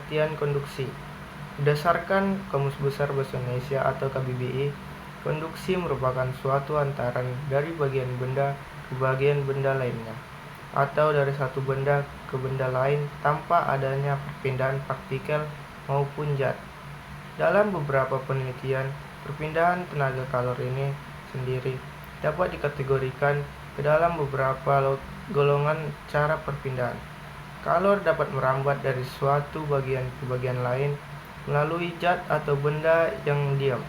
Pengertian konduksi. Berdasarkan Kamus Besar Bahasa Indonesia atau KBBI, konduksi merupakan suatu antaran dari bagian benda ke bagian benda lainnya, atau dari satu benda ke benda lain tanpa adanya perpindahan partikel maupun zat. Dalam beberapa penelitian, perpindahan tenaga kalor ini sendiri dapat dikategorikan ke dalam beberapa golongan cara perpindahan. Kalor dapat merambat dari suatu bagian ke bagian lain melalui zat atau benda yang diam.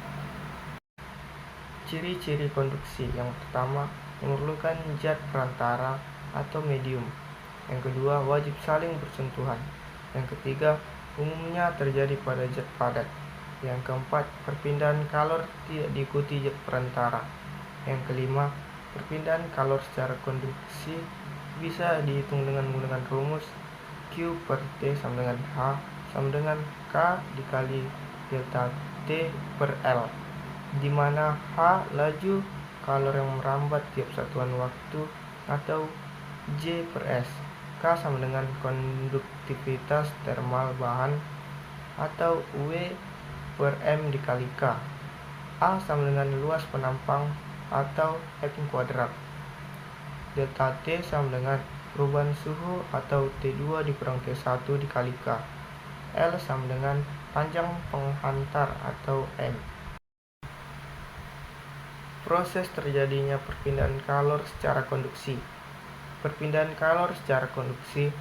Ciri-ciri konduksi: yang pertama, memerlukan zat perantara atau medium. Yang kedua, wajib saling bersentuhan. Yang ketiga, umumnya terjadi pada zat padat. Yang keempat, perpindahan kalor tidak diikuti zat perantara. Yang kelima, perpindahan kalor secara konduksi bisa dihitung dengan menggunakan rumus Q per T sama dengan H sama dengan K dikali delta T per L, di mana H laju kalor yang merambat tiap satuan waktu atau J per S, K sama dengan konduktivitas termal bahan atau W per M dikali K, A sama dengan luas penampang atau M kuadrat, delta T sama dengan perubahan suhu atau T2 dikurang T1 dikali K, L sama dengan panjang penghantar atau M. Proses terjadinya perpindahan kalor secara konduksi. Perpindahan kalor secara konduksi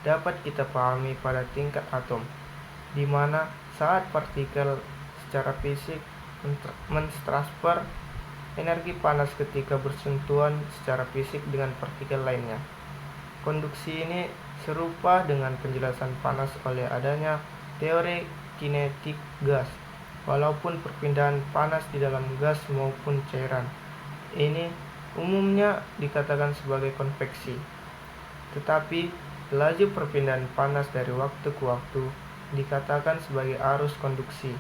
dapat kita pahami pada tingkat atom, di mana saat partikel secara fisik mentransfer energi panas ketika bersentuhan secara fisik dengan partikel lainnya. Konduksi ini serupa dengan penjelasan panas oleh adanya teori kinetik gas. Walaupun perpindahan panas di dalam gas maupun cairan ini umumnya dikatakan sebagai konveksi, tetapi laju perpindahan panas dari waktu ke waktu dikatakan sebagai arus konduksi,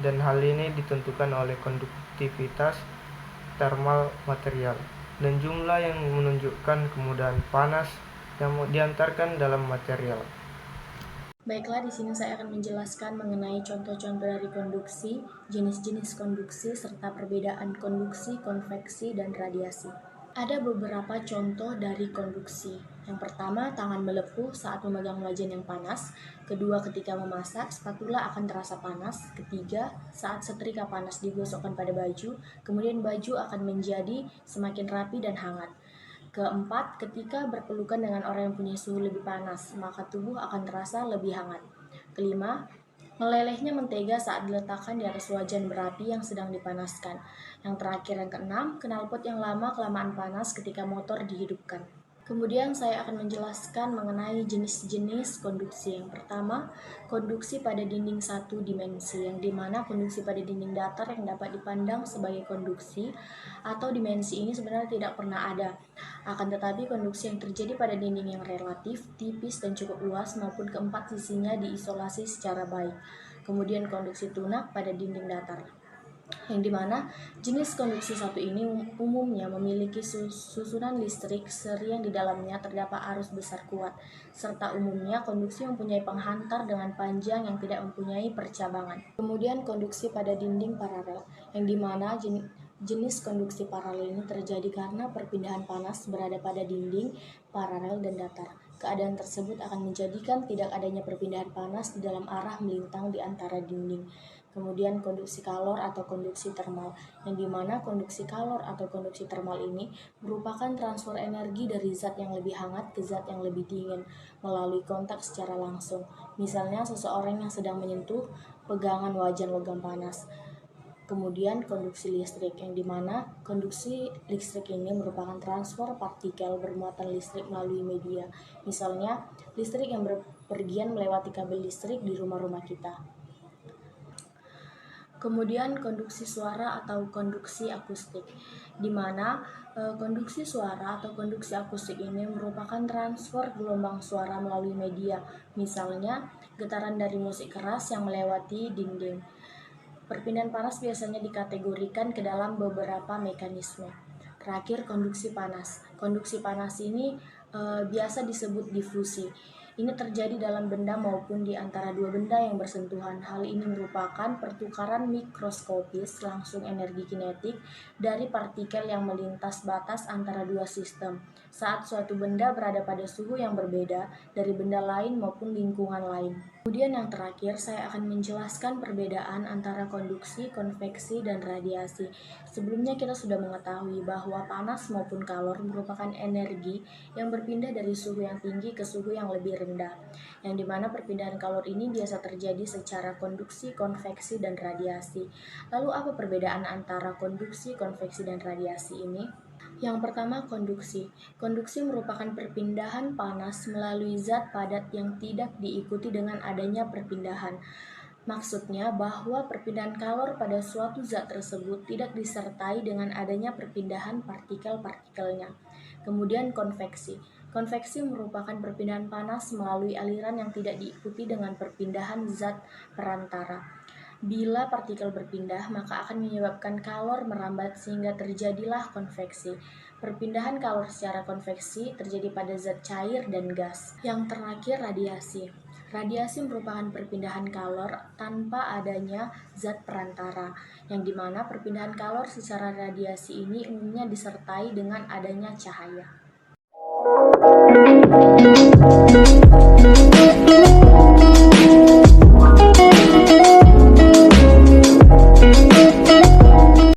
dan hal ini ditentukan oleh konduktivitas termal material dan jumlah yang menunjukkan kemudahan panas yang diantarkan dalam material. Baiklah, di sini saya akan menjelaskan mengenai contoh-contoh dari konduksi, jenis-jenis konduksi, serta perbedaan konduksi, konveksi, dan radiasi. Ada beberapa contoh dari konduksi. Yang pertama, tangan melepuh saat memegang wajan yang panas. Kedua, ketika memasak, spatula akan terasa panas. Ketiga, saat setrika panas digosokkan pada baju, kemudian baju akan menjadi semakin rapi dan hangat. Keempat, ketika berpelukan dengan orang yang punya suhu lebih panas, maka tubuh akan terasa lebih hangat. Kelima, melelehnya mentega saat diletakkan di atas wajan berapi yang sedang dipanaskan. Yang terakhir, yang keenam, knalpot yang lama-kelamaan panas ketika motor dihidupkan. Kemudian saya akan menjelaskan mengenai jenis-jenis konduksi. Yang pertama, konduksi pada dinding satu dimensi, yang dimana konduksi pada dinding datar yang dapat dipandang sebagai konduksi atau dimensi ini sebenarnya tidak pernah ada. Akan tetapi konduksi yang terjadi pada dinding yang relatif, tipis dan cukup luas maupun keempat sisinya diisolasi secara baik. Kemudian konduksi tunak pada dinding datar, yang dimana jenis konduksi satu ini umumnya memiliki susunan listrik seri yang di dalamnya terdapat arus besar kuat, serta umumnya konduksi mempunyai penghantar dengan panjang yang tidak mempunyai percabangan. Kemudian konduksi pada dinding paralel, yang dimana jenis konduksi paralel ini terjadi karena perpindahan panas berada pada dinding paralel dan datar. Keadaan tersebut akan menjadikan tidak adanya perpindahan panas di dalam arah melintang di antara dinding. Kemudian konduksi kalor atau konduksi termal, yang dimana konduksi kalor atau konduksi termal ini merupakan transfer energi dari zat yang lebih hangat ke zat yang lebih dingin melalui kontak secara langsung. Misalnya seseorang yang sedang menyentuh pegangan wajan logam panas. Kemudian konduksi listrik, yang dimana konduksi listrik ini merupakan transfer partikel bermuatan listrik melalui media. Misalnya listrik yang berpergian melewati kabel listrik di rumah-rumah kita. Kemudian konduksi suara atau konduksi akustik, di mana konduksi suara atau konduksi akustik ini merupakan transfer gelombang suara melalui media, misalnya getaran dari musik keras yang melewati dinding. Perpindahan panas biasanya dikategorikan ke dalam beberapa mekanisme. Terakhir, konduksi panas. Konduksi panas ini biasa disebut difusi. Ini terjadi dalam benda maupun di antara dua benda yang bersentuhan. Hal ini merupakan pertukaran mikroskopis langsung energi kinetik dari partikel yang melintas batas antara dua sistem saat suatu benda berada pada suhu yang berbeda dari benda lain maupun lingkungan lain. Kemudian yang terakhir, saya akan menjelaskan perbedaan antara konduksi, konveksi, dan radiasi. Sebelumnya kita sudah mengetahui bahwa panas maupun kalor merupakan energi yang berpindah dari suhu yang tinggi ke suhu yang lebih rendah, yang dimana perpindahan kalor ini biasa terjadi secara konduksi, konveksi, dan radiasi. Lalu apa perbedaan antara konduksi, konveksi, dan radiasi ini? Yang pertama, konduksi. Konduksi merupakan perpindahan panas melalui zat padat yang tidak diikuti dengan adanya perpindahan. Maksudnya bahwa perpindahan kalor pada suatu zat tersebut tidak disertai dengan adanya perpindahan partikel-partikelnya. Kemudian konveksi. Konveksi merupakan perpindahan panas melalui aliran yang tidak diikuti dengan perpindahan zat perantara. Bila partikel berpindah, maka akan menyebabkan kalor merambat sehingga terjadilah konveksi. Perpindahan kalor secara konveksi terjadi pada zat cair dan gas. Yang terakhir, radiasi. Radiasi merupakan perpindahan kalor tanpa adanya zat perantara, yang dimana perpindahan kalor secara radiasi ini umumnya disertai dengan adanya cahaya.